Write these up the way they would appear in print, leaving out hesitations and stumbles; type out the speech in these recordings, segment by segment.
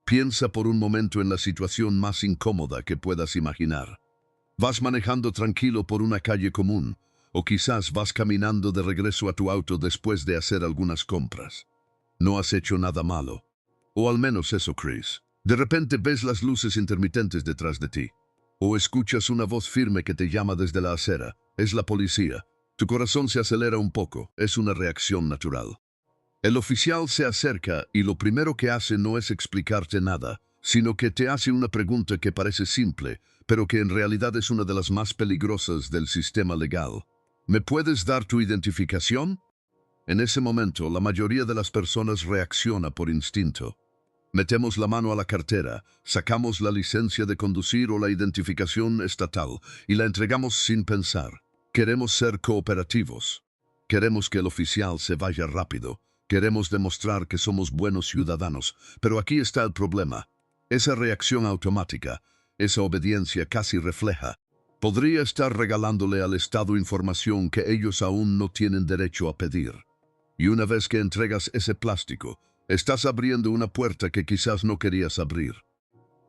Piensa por un momento en la situación más incómoda que puedas imaginar. Vas manejando tranquilo por una calle común, o quizás vas caminando de regreso a tu auto después de hacer algunas compras. No has hecho nada malo. O al menos eso crees. De repente ves las luces intermitentes detrás de ti. O escuchas una voz firme que te llama desde la acera. Es la policía. Tu corazón se acelera un poco. Es una reacción natural. El oficial se acerca y lo primero que hace no es explicarte nada, sino que te hace una pregunta que parece simple, pero que en realidad es una de las más peligrosas del sistema legal. ¿Me puedes dar tu identificación? En ese momento, la mayoría de las personas reacciona por instinto. Metemos la mano a la cartera, sacamos la licencia de conducir o la identificación estatal y la entregamos sin pensar. Queremos ser cooperativos. Queremos que el oficial se vaya rápido. Queremos demostrar que somos buenos ciudadanos. Pero aquí está el problema. Esa reacción automática, esa obediencia casi refleja, podría estar regalándole al Estado información que ellos aún no tienen derecho a pedir. Y una vez que entregas ese plástico, estás abriendo una puerta que quizás no querías abrir.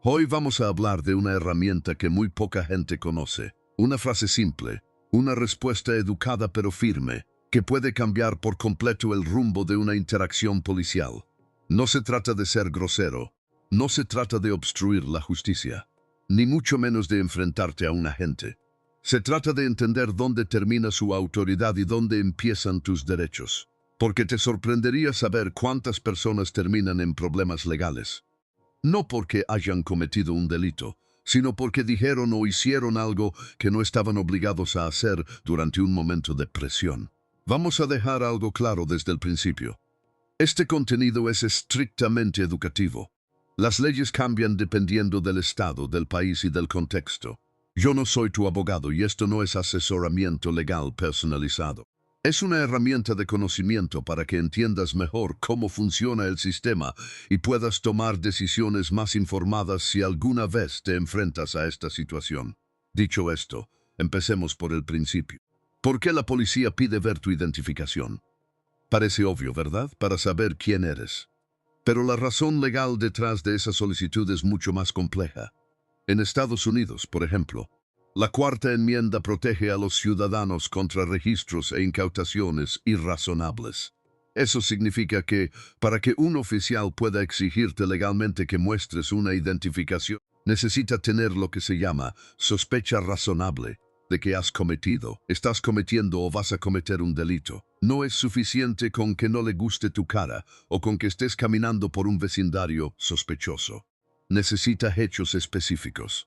Hoy vamos a hablar de una herramienta que muy poca gente conoce. Una frase simple, una respuesta educada pero firme, que puede cambiar por completo el rumbo de una interacción policial. No se trata de ser grosero, no se trata de obstruir la justicia, ni mucho menos de enfrentarte a un agente. Se trata de entender dónde termina su autoridad y dónde empiezan tus derechos. Porque te sorprendería saber cuántas personas terminan en problemas legales. No porque hayan cometido un delito, sino porque dijeron o hicieron algo que no estaban obligados a hacer durante un momento de presión. Vamos a dejar algo claro desde el principio. Este contenido es estrictamente educativo. Las leyes cambian dependiendo del estado, del país y del contexto. Yo no soy tu abogado y esto no es asesoramiento legal personalizado. Es una herramienta de conocimiento para que entiendas mejor cómo funciona el sistema y puedas tomar decisiones más informadas si alguna vez te enfrentas a esta situación. Dicho esto, empecemos por el principio. ¿Por qué la policía pide ver tu identificación? Parece obvio, ¿verdad? Para saber quién eres. Pero la razón legal detrás de esa solicitud es mucho más compleja. En Estados Unidos, por ejemplo, la Cuarta Enmienda protege a los ciudadanos contra registros e incautaciones irrazonables. Eso significa que, para que un oficial pueda exigirte legalmente que muestres una identificación, necesita tener lo que se llama sospecha razonable de que estás cometiendo o vas a cometer un delito. No es suficiente con que no le guste tu cara o con que estés caminando por un vecindario sospechoso. Necesita hechos específicos.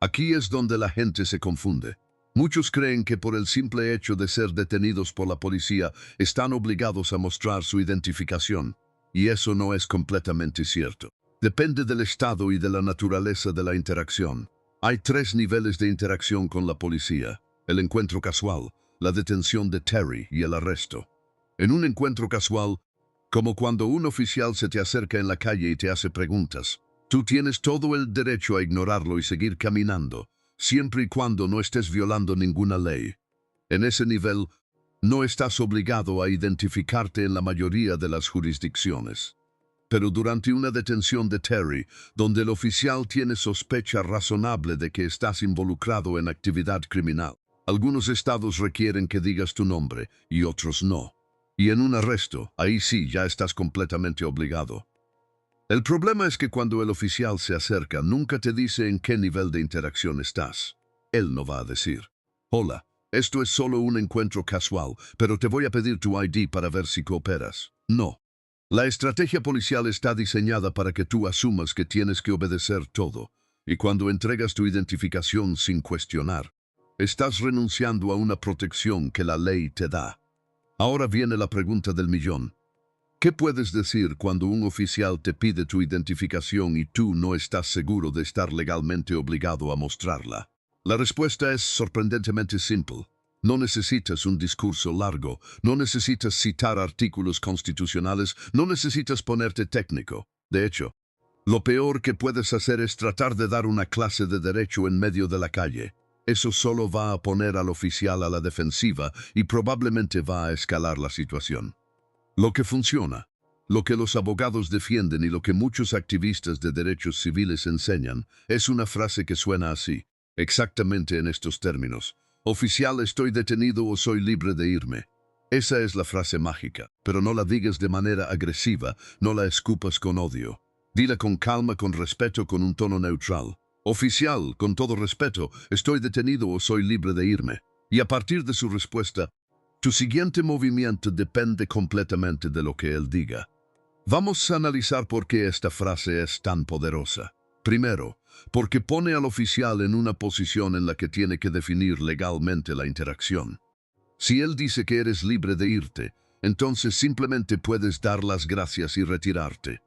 Aquí es donde la gente se confunde. Muchos creen que por el simple hecho de ser detenidos por la policía están obligados a mostrar su identificación, y eso no es completamente cierto. Depende del estado y de la naturaleza de la interacción. Hay 3 niveles de interacción con la policía: el encuentro casual, la detención de Terry y el arresto. En un encuentro casual, como cuando un oficial se te acerca en la calle y te hace preguntas, tú tienes todo el derecho a ignorarlo y seguir caminando, siempre y cuando no estés violando ninguna ley. En ese nivel, no estás obligado a identificarte en la mayoría de las jurisdicciones. Pero durante una detención de Terry, donde el oficial tiene sospecha razonable de que estás involucrado en actividad criminal, algunos estados requieren que digas tu nombre y otros no. Y en un arresto, ahí sí ya estás completamente obligado. El problema es que cuando el oficial se acerca, nunca te dice en qué nivel de interacción estás. Él no va a decir: hola, esto es solo un encuentro casual, pero te voy a pedir tu ID para ver si cooperas. No. La estrategia policial está diseñada para que tú asumas que tienes que obedecer todo, y cuando entregas tu identificación sin cuestionar, estás renunciando a una protección que la ley te da. Ahora viene la pregunta del millón. ¿Qué puedes decir cuando un oficial te pide tu identificación y tú no estás seguro de estar legalmente obligado a mostrarla? La respuesta es sorprendentemente simple. No necesitas un discurso largo, no necesitas citar artículos constitucionales, no necesitas ponerte técnico. De hecho, lo peor que puedes hacer es tratar de dar una clase de derecho en medio de la calle. Eso solo va a poner al oficial a la defensiva y probablemente va a escalar la situación. Lo que funciona Lo que los abogados defienden y lo que muchos activistas de derechos civiles enseñan es una frase que suena así, exactamente en estos términos. Oficial, estoy detenido o soy libre de irme. Esa es la frase mágica, pero no la digas de manera agresiva, no la escupas con odio. Dila con calma, con respeto, con un tono neutral. Oficial, con todo respeto, estoy detenido o soy libre de irme. Y a partir de su respuesta, tu siguiente movimiento depende completamente de lo que él diga. Vamos a analizar por qué esta frase es tan poderosa. Primero, porque pone al oficial en una posición en la que tiene que definir legalmente la interacción. Si él dice que eres libre de irte, entonces simplemente puedes dar las gracias y retirarte.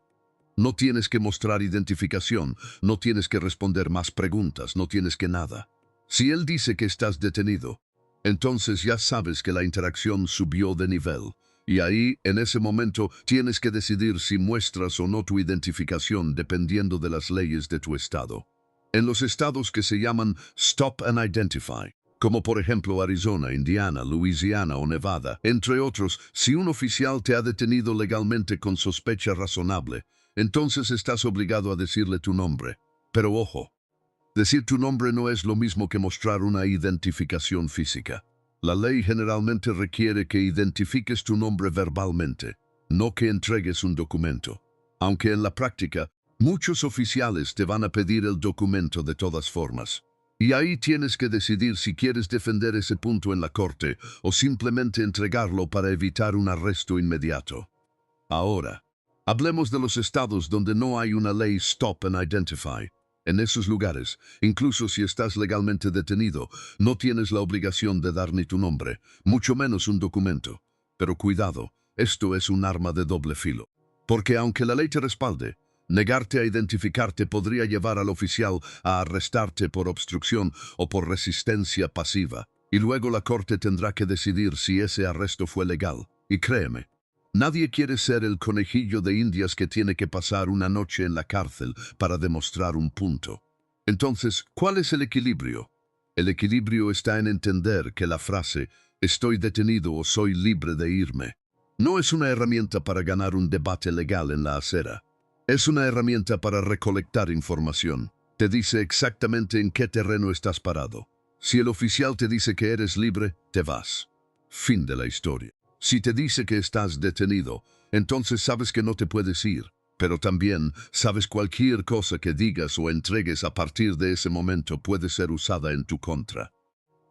No tienes que mostrar identificación, no tienes que responder más preguntas, no tienes que nada. Si él dice que estás detenido, entonces ya sabes que la interacción subió de nivel. Y ahí, en ese momento, tienes que decidir si muestras o no tu identificación dependiendo de las leyes de tu estado. En los estados que se llaman Stop and Identify, como por ejemplo Arizona, Indiana, Louisiana o Nevada, entre otros, si un oficial te ha detenido legalmente con sospecha razonable, entonces estás obligado a decirle tu nombre. Pero ojo, decir tu nombre no es lo mismo que mostrar una identificación física. La ley generalmente requiere que identifiques tu nombre verbalmente, no que entregues un documento. Aunque en la práctica, muchos oficiales te van a pedir el documento de todas formas. Y ahí tienes que decidir si quieres defender ese punto en la corte o simplemente entregarlo para evitar un arresto inmediato. Ahora, hablemos de los estados donde no hay una ley Stop and Identify. En esos lugares, incluso si estás legalmente detenido, no tienes la obligación de dar ni tu nombre, mucho menos un documento. Pero cuidado, esto es un arma de doble filo. Porque aunque la ley te respalde, negarte a identificarte podría llevar al oficial a arrestarte por obstrucción o por resistencia pasiva. Y luego la corte tendrá que decidir si ese arresto fue legal. Y créeme, nadie quiere ser el conejillo de Indias que tiene que pasar una noche en la cárcel para demostrar un punto. Entonces, ¿cuál es el equilibrio? El equilibrio está en entender que la frase «estoy detenido o soy libre de irme» no es una herramienta para ganar un debate legal en la acera. Es una herramienta para recolectar información. Te dice exactamente en qué terreno estás parado. Si el oficial te dice que eres libre, te vas. Fin de la historia. Si te dice que estás detenido, entonces sabes que no te puedes ir, pero también sabes cualquier cosa que digas o entregues a partir de ese momento puede ser usada en tu contra.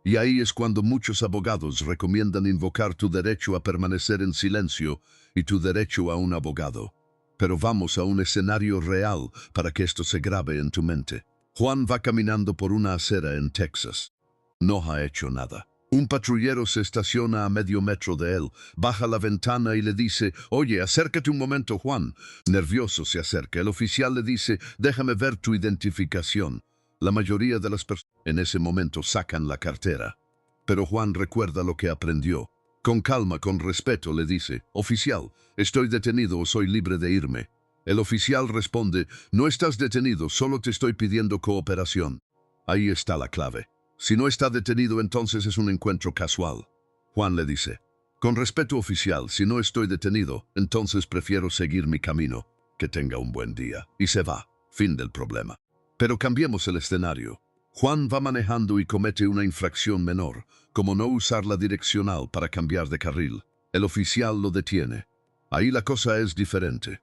Y ahí es cuando muchos abogados recomiendan invocar tu derecho a permanecer en silencio y tu derecho a un abogado. Pero vamos a un escenario real para que esto se grabe en tu mente. Juan va caminando por una acera en Texas. No ha hecho nada. Un patrullero se estaciona a medio metro de él, baja la ventana y le dice, «Oye, acércate un momento, Juan». Nervioso se acerca. El oficial le dice, «Déjame ver tu identificación». La mayoría de las personas en ese momento sacan la cartera. Pero Juan recuerda lo que aprendió. Con calma, con respeto, le dice, «Oficial, estoy detenido o soy libre de irme». El oficial responde, «No estás detenido, solo te estoy pidiendo cooperación». Ahí está la clave. Si no está detenido, entonces es un encuentro casual. Juan le dice, «Con respeto, oficial, si no estoy detenido, entonces prefiero seguir mi camino. Que tenga un buen día». Y se va. Fin del problema. Pero cambiemos el escenario. Juan va manejando y comete una infracción menor, como no usar la direccional para cambiar de carril. El oficial lo detiene. Ahí la cosa es diferente.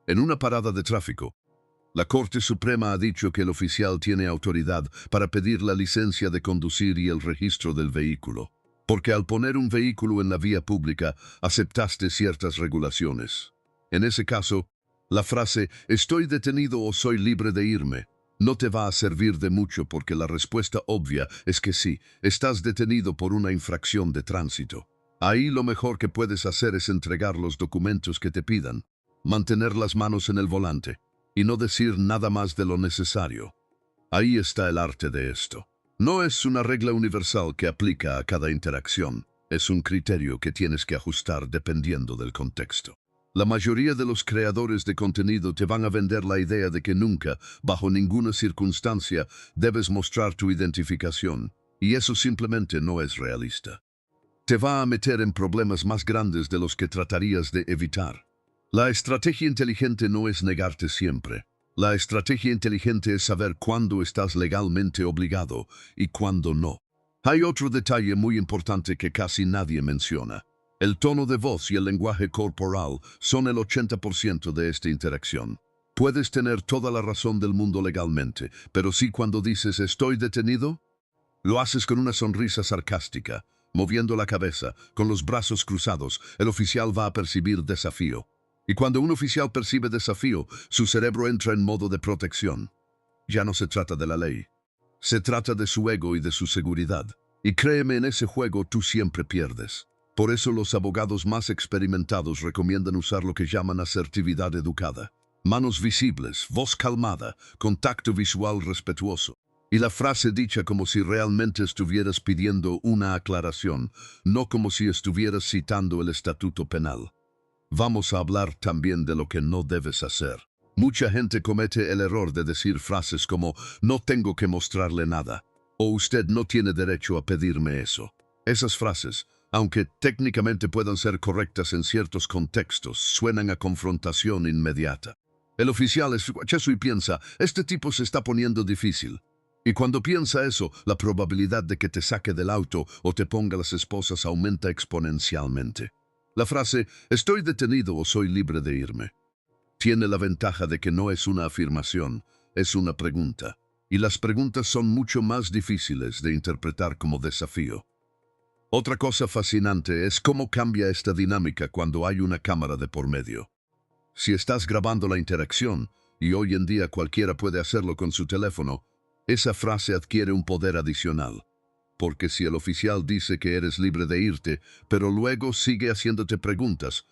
En una parada de tráfico, la Corte Suprema ha dicho que el oficial tiene autoridad para pedir la licencia de conducir y el registro del vehículo, porque al poner un vehículo en la vía pública aceptaste ciertas regulaciones. En ese caso, la frase «estoy detenido o soy libre de irme» no te va a servir de mucho porque la respuesta obvia es que sí, estás detenido por una infracción de tránsito. Ahí lo mejor que puedes hacer es entregar los documentos que te pidan, mantener las manos en el volante y no decir nada más de lo necesario. Ahí está el arte de esto. No es una regla universal que aplica a cada interacción, es un criterio que tienes que ajustar dependiendo del contexto. La mayoría de los creadores de contenido te van a vender la idea de que nunca, bajo ninguna circunstancia, debes mostrar tu identificación, y eso simplemente no es realista. Te va a meter en problemas más grandes de los que tratarías de evitar. La estrategia inteligente no es negarte siempre. La estrategia inteligente es saber cuándo estás legalmente obligado y cuándo no. Hay otro detalle muy importante que casi nadie menciona. El tono de voz y el lenguaje corporal son el 80% de esta interacción. Puedes tener toda la razón del mundo legalmente, pero si cuando dices «estoy detenido», lo haces con una sonrisa sarcástica, moviendo la cabeza, con los brazos cruzados, el oficial va a percibir desafío. Y cuando un oficial percibe desafío, su cerebro entra en modo de protección. Ya no se trata de la ley. Se trata de su ego y de su seguridad. Y créeme, en ese juego tú siempre pierdes. Por eso los abogados más experimentados recomiendan usar lo que llaman asertividad educada. Manos visibles, voz calmada, contacto visual respetuoso. Y la frase dicha como si realmente estuvieras pidiendo una aclaración, no como si estuvieras citando el estatuto penal. Vamos a hablar también de lo que no debes hacer. Mucha gente comete el error de decir frases como «no tengo que mostrarle nada» o «usted no tiene derecho a pedirme eso». Esas frases, aunque técnicamente puedan ser correctas en ciertos contextos, suenan a confrontación inmediata. El oficial escucha eso y piensa «este tipo se está poniendo difícil». Y cuando piensa eso, la probabilidad de que te saque del auto o te ponga las esposas aumenta exponencialmente. La frase «estoy detenido o soy libre de irme» tiene la ventaja de que no es una afirmación, es una pregunta. Y las preguntas son mucho más difíciles de interpretar como desafío. Otra cosa fascinante es cómo cambia esta dinámica cuando hay una cámara de por medio. Si estás grabando la interacción, y hoy en día cualquiera puede hacerlo con su teléfono, esa frase adquiere un poder adicional. Porque si el oficial dice que eres libre de irte, pero luego sigue haciéndote preguntas,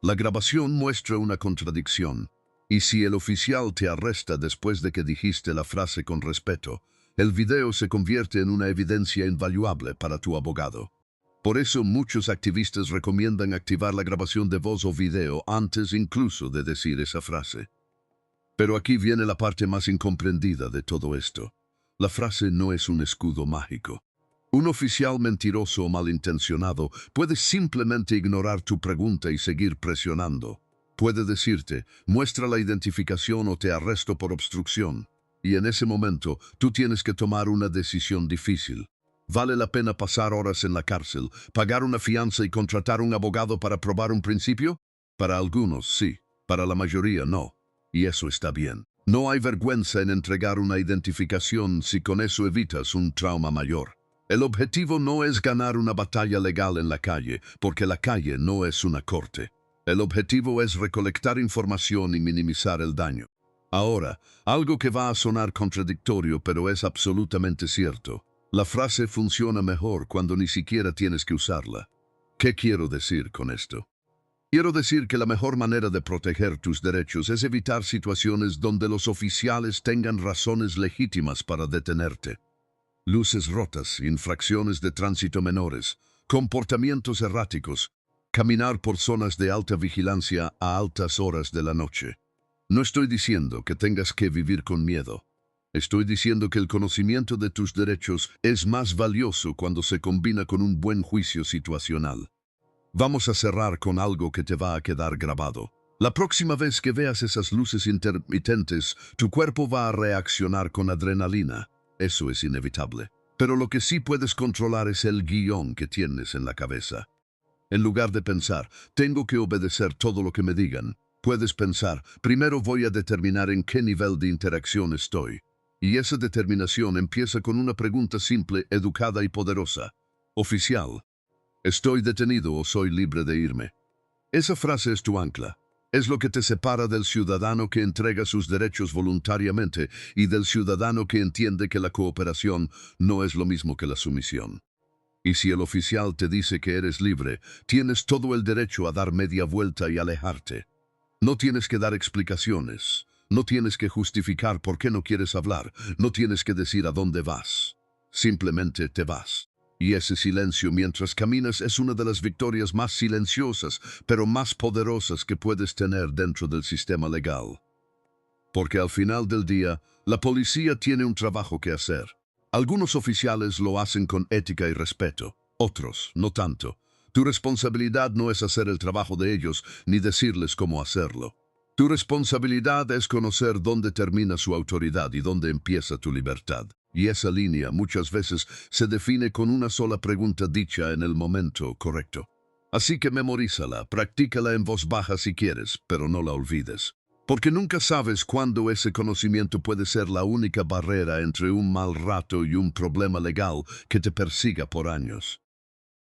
la grabación muestra una contradicción. Y si el oficial te arresta después de que dijiste la frase con respeto, el video se convierte en una evidencia invaluable para tu abogado. Por eso muchos activistas recomiendan activar la grabación de voz o video antes incluso de decir esa frase. Pero aquí viene la parte más incomprendida de todo esto. La frase no es un escudo mágico. Un oficial mentiroso o malintencionado puede simplemente ignorar tu pregunta y seguir presionando. Puede decirte, muestra la identificación o te arresto por obstrucción. Y en ese momento, tú tienes que tomar una decisión difícil. ¿Vale la pena pasar horas en la cárcel, pagar una fianza y contratar un abogado para probar un principio? Para algunos, sí. Para la mayoría, no. Y eso está bien. No hay vergüenza en entregar una identificación si con eso evitas un trauma mayor. El objetivo no es ganar una batalla legal en la calle, porque la calle no es una corte. El objetivo es recolectar información y minimizar el daño. Ahora, algo que va a sonar contradictorio, pero es absolutamente cierto. La frase funciona mejor cuando ni siquiera tienes que usarla. ¿Qué quiero decir con esto? Quiero decir que la mejor manera de proteger tus derechos es evitar situaciones donde los oficiales tengan razones legítimas para detenerte. Luces rotas, infracciones de tránsito menores, comportamientos erráticos, caminar por zonas de alta vigilancia a altas horas de la noche. No estoy diciendo que tengas que vivir con miedo. Estoy diciendo que el conocimiento de tus derechos es más valioso cuando se combina con un buen juicio situacional. Vamos a cerrar con algo que te va a quedar grabado. La próxima vez que veas esas luces intermitentes, tu cuerpo va a reaccionar con adrenalina. Eso es inevitable. Pero lo que sí puedes controlar es el guión que tienes en la cabeza. En lugar de pensar, tengo que obedecer todo lo que me digan, puedes pensar, primero voy a determinar en qué nivel de interacción estoy. Y esa determinación empieza con una pregunta simple, educada y poderosa. Oficial, ¿estoy detenido o soy libre de irme? Esa frase es tu ancla. Es lo que te separa del ciudadano que entrega sus derechos voluntariamente y del ciudadano que entiende que la cooperación no es lo mismo que la sumisión. Y si el oficial te dice que eres libre, tienes todo el derecho a dar media vuelta y alejarte. No tienes que dar explicaciones, no tienes que justificar por qué no quieres hablar, no tienes que decir a dónde vas. Simplemente te vas. Y ese silencio mientras caminas es una de las victorias más silenciosas, pero más poderosas que puedes tener dentro del sistema legal. Porque al final del día, la policía tiene un trabajo que hacer. Algunos oficiales lo hacen con ética y respeto, otros no tanto. Tu responsabilidad no es hacer el trabajo de ellos ni decirles cómo hacerlo. Tu responsabilidad es conocer dónde termina su autoridad y dónde empieza tu libertad. Y esa línea muchas veces se define con una sola pregunta dicha en el momento correcto. Así que memorízala, practícala en voz baja si quieres, pero no la olvides. Porque nunca sabes cuándo ese conocimiento puede ser la única barrera entre un mal rato y un problema legal que te persiga por años.